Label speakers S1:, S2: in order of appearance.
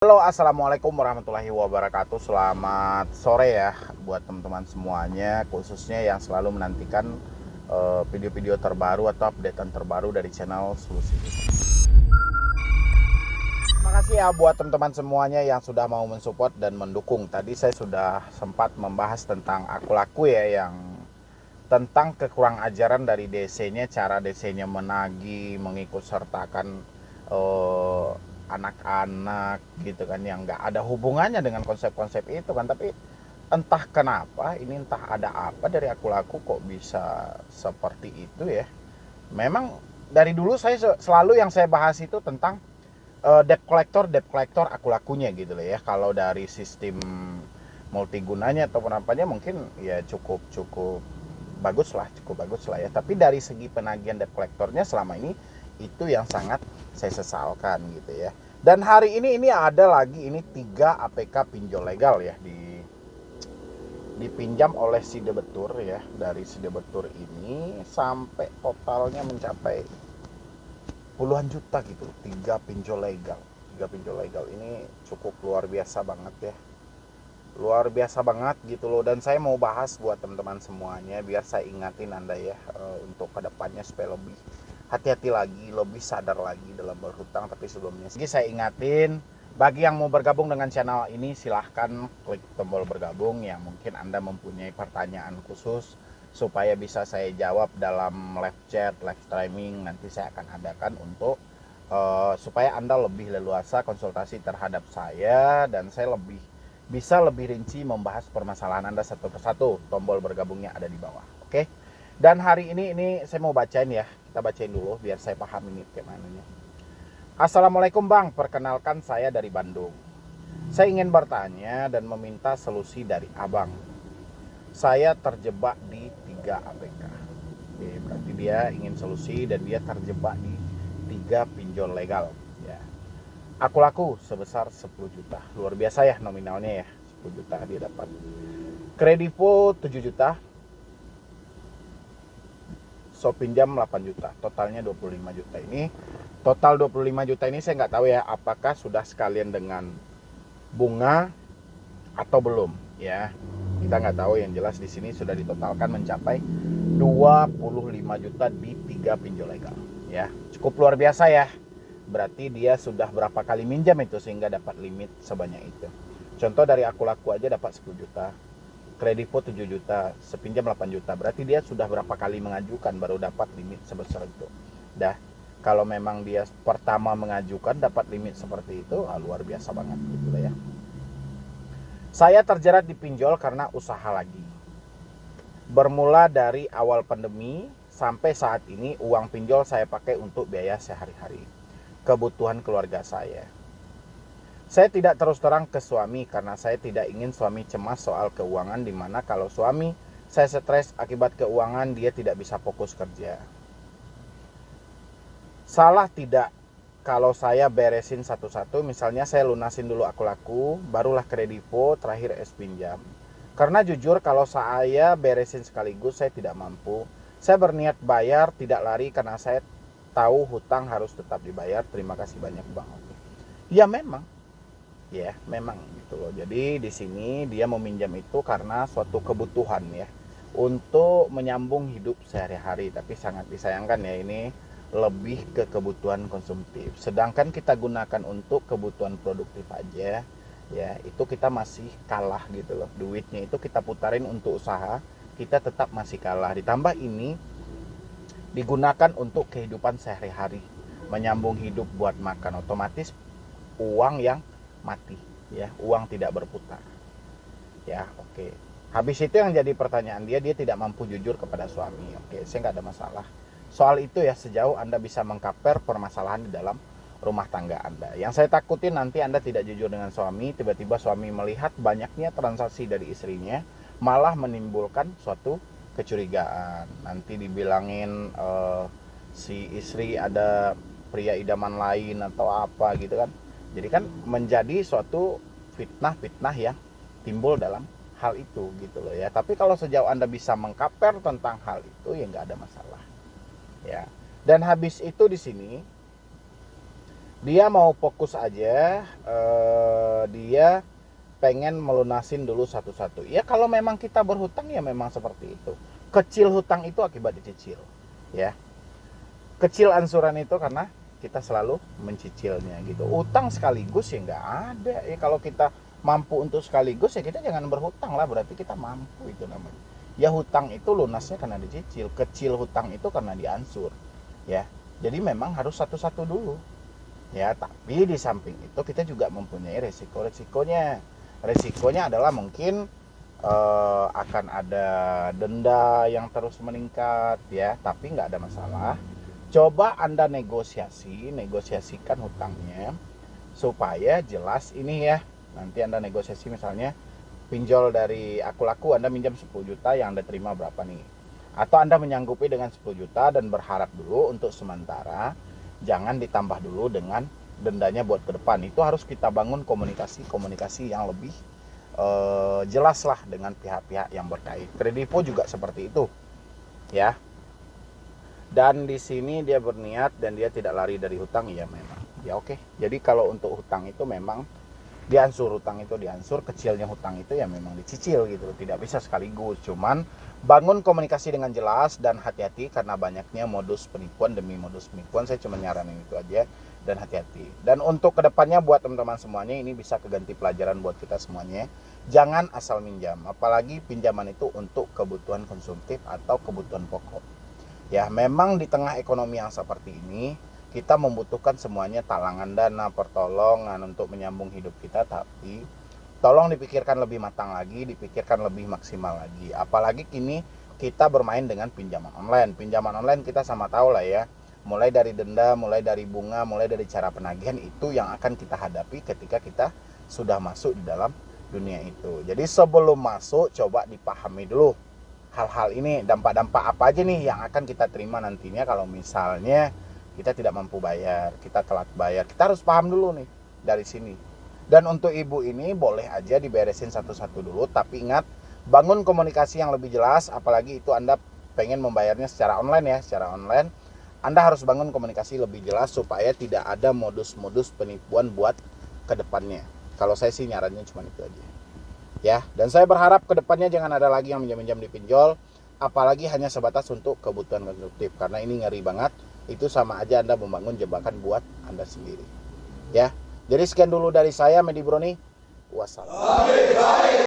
S1: Halo, assalamualaikum warahmatullahi wabarakatuh. Selamat sore ya buat teman-teman semuanya, khususnya yang selalu menantikan video-video terbaru atau updatean terbaru dari channel Solusi. Makasih ya buat teman-teman semuanya yang sudah mau mensupport dan mendukung. Tadi saya sudah sempat membahas tentang aku laku ya, yang tentang kekurang ajaran dari DC-nya, cara DC-nya menagih, mengikut sertakan anak-anak gitu kan, yang nggak ada hubungannya dengan konsep-konsep itu kan. Tapi entah kenapa ini, entah ada apa dari aku laku kok bisa seperti itu ya. Memang dari dulu saya selalu yang saya bahas itu tentang debt collector aku lakunya gitu loh ya. Kalau dari sistem multigunanya ataupun apanya mungkin ya cukup cukup bagus lah ya. Tapi dari segi penagihan debt collectornya selama ini itu yang sangat saya sesalkan gitu ya. Dan hari ini ada lagi 3 APK pinjol legal ya, dipinjam oleh si debetur ya. Dari si debetur ini sampai totalnya mencapai puluhan juta gitu, 3 pinjol legal ini cukup luar biasa banget ya. Luar biasa banget gitu loh. Dan saya mau bahas buat teman-teman semuanya biar saya ingatin Anda ya, untuk kedepannya supaya lebih hati-hati lagi, lebih sadar lagi dalam berhutang. Tapi sebelumnya jadi saya ingatin, bagi yang mau bergabung dengan channel ini silahkan klik tombol bergabung. Yang mungkin Anda mempunyai pertanyaan khusus supaya bisa saya jawab dalam live chat, live streaming nanti saya akan adakan untuk supaya Anda lebih leluasa konsultasi terhadap saya, dan saya bisa lebih rinci membahas permasalahan Anda satu persatu. Tombol bergabungnya ada di bawah. Oke. Dan hari ini saya mau bacain ya. Kita bacain dulu biar saya paham ini gimana. Assalamualaikum Bang, perkenalkan saya dari Bandung. Saya ingin bertanya dan meminta solusi dari Abang. Saya terjebak di 3 APK. Oke, berarti dia ingin solusi dan dia terjebak di 3 pinjol legal ya. Aku laku sebesar 10 juta. Luar biasa ya nominalnya ya. 10 juta dia dapat. Kredivo 7 juta. So pinjam 8 juta. Totalnya 25 juta ini. Total 25 juta ini saya nggak tahu ya apakah sudah sekalian dengan bunga atau belum ya. Kita nggak tahu, yang jelas di sini sudah ditotalkan mencapai 25 juta di 3 pinjol legal ya. Cukup luar biasa ya. Berarti dia sudah berapa kali minjam itu sehingga dapat limit sebanyak itu. Contoh dari aku laku aja dapat 10 juta. Kredivo 7 juta, sepinjam 8 juta. Berarti dia sudah berapa kali mengajukan baru dapat limit sebesar itu. Dah, kalau memang dia pertama mengajukan dapat limit seperti itu, luar biasa banget gitu ya. Saya terjerat di pinjol karena usaha lagi. Bermula dari awal pandemi sampai saat ini uang pinjol saya pakai untuk biaya sehari-hari, kebutuhan keluarga saya. Saya tidak terus terang ke suami karena saya tidak ingin suami cemas soal keuangan, dimana kalau suami saya stres akibat keuangan, dia tidak bisa fokus kerja. Salah tidak kalau saya beresin satu-satu, misalnya saya lunasin dulu aku laku, barulah kredivo, terakhir es pinjam. Karena jujur kalau saya beresin sekaligus saya tidak mampu. Saya berniat bayar, tidak lari karena saya tahu hutang harus tetap dibayar. Terima kasih banyak Bang. Ya memang gitu loh. Jadi di sini dia meminjam itu karena suatu kebutuhan ya, untuk menyambung hidup sehari-hari. Tapi sangat disayangkan ya, ini lebih ke kebutuhan konsumtif. Sedangkan kita gunakan untuk kebutuhan produktif aja ya, itu kita masih kalah gitu loh. Duitnya itu kita putarin untuk usaha, kita tetap masih kalah. Ditambah ini digunakan untuk kehidupan sehari-hari, menyambung hidup buat makan, otomatis uang yang mati ya, uang tidak berputar ya. Oke, habis itu yang jadi pertanyaan dia tidak mampu jujur kepada suami. Oke, saya nggak ada masalah soal itu ya, sejauh Anda bisa mengkaper permasalahan di dalam rumah tangga Anda. Yang saya takutin nanti Anda tidak jujur dengan suami, tiba-tiba suami melihat banyaknya transaksi dari istrinya, malah menimbulkan suatu kecurigaan. Nanti dibilangin si istri ada pria idaman lain atau apa gitu kan. Jadi kan menjadi suatu fitnah-fitnah yang timbul dalam hal itu gitu loh ya. Tapi kalau sejauh Anda bisa mengkaper tentang hal itu ya nggak ada masalah ya. Dan habis itu di sini Dia mau fokus aja, dia pengen melunasin dulu satu-satu. Ya kalau memang kita berhutang ya memang seperti itu. Kecil hutang itu akibat dicicil, ya. Kecil ansuran itu karena kita selalu mencicilnya gitu. Utang sekaligus ya nggak ada. Ya kalau kita mampu untuk sekaligus ya kita jangan berhutang lah, berarti kita mampu itu namanya. Ya hutang itu lunasnya karena dicicil, kecil hutang itu karena diansur, ya. Jadi memang harus satu-satu dulu. Ya, tapi di samping itu kita juga mempunyai resiko-resikonya. Resikonya adalah mungkin akan ada denda yang terus meningkat, ya, tapi nggak ada masalah. Coba Anda negosiasikan hutangnya supaya jelas ini ya. Nanti Anda negosiasi misalnya pinjol dari aku laku Anda minjam 10 juta, yang Anda terima berapa nih? Atau Anda menyanggupi dengan 10 juta dan berharap dulu untuk sementara, jangan ditambah dulu dengan dendanya buat ke depan. Itu harus kita bangun komunikasi yang lebih jelas lah dengan pihak-pihak yang berkait. Kredivo juga seperti itu, ya. Dan di sini dia berniat dan dia tidak lari dari hutang, ya memang. Ya oke. Jadi kalau untuk hutang itu memang diansur, hutang itu diansur, kecilnya hutang itu ya memang dicicil gitu, tidak bisa sekaligus. Cuman bangun komunikasi dengan jelas dan hati-hati karena banyaknya modus penipuan demi modus penipuan. Saya cuma nyaranin itu aja, dan hati-hati. Dan untuk kedepannya buat teman-teman semuanya, ini bisa keganti pelajaran buat kita semuanya. Jangan asal minjam, apalagi pinjaman itu untuk kebutuhan konsumtif atau kebutuhan pokok. Ya memang di tengah ekonomi yang seperti ini kita membutuhkan semuanya talangan dana, pertolongan untuk menyambung hidup kita, tapi tolong dipikirkan lebih matang lagi, dipikirkan lebih maksimal lagi. Apalagi kini kita bermain dengan pinjaman online. Pinjaman online kita sama tahu lah ya, mulai dari denda, mulai dari bunga, mulai dari cara penagihan, itu yang akan kita hadapi ketika kita sudah masuk di dalam dunia itu. Jadi sebelum masuk coba dipahami dulu hal-hal ini, dampak-dampak apa aja nih yang akan kita terima nantinya kalau misalnya kita tidak mampu bayar, kita telat bayar. Kita harus paham dulu nih dari sini. Dan untuk ibu ini boleh aja diberesin satu-satu dulu, tapi ingat bangun komunikasi yang lebih jelas. Apalagi itu Anda pengen membayarnya secara online ya, secara online. Anda harus bangun komunikasi lebih jelas supaya tidak ada modus-modus penipuan buat kedepannya. Kalau saya sih nyarannya cuma itu aja. Ya, dan saya berharap kedepannya jangan ada lagi yang minjam-minjam di pinjol, apalagi hanya sebatas untuk kebutuhan konsumtif, karena ini ngeri banget. Itu sama aja Anda membangun jebakan buat Anda sendiri. Ya, jadi sekian dulu dari saya, Medi Broni. Wassalam.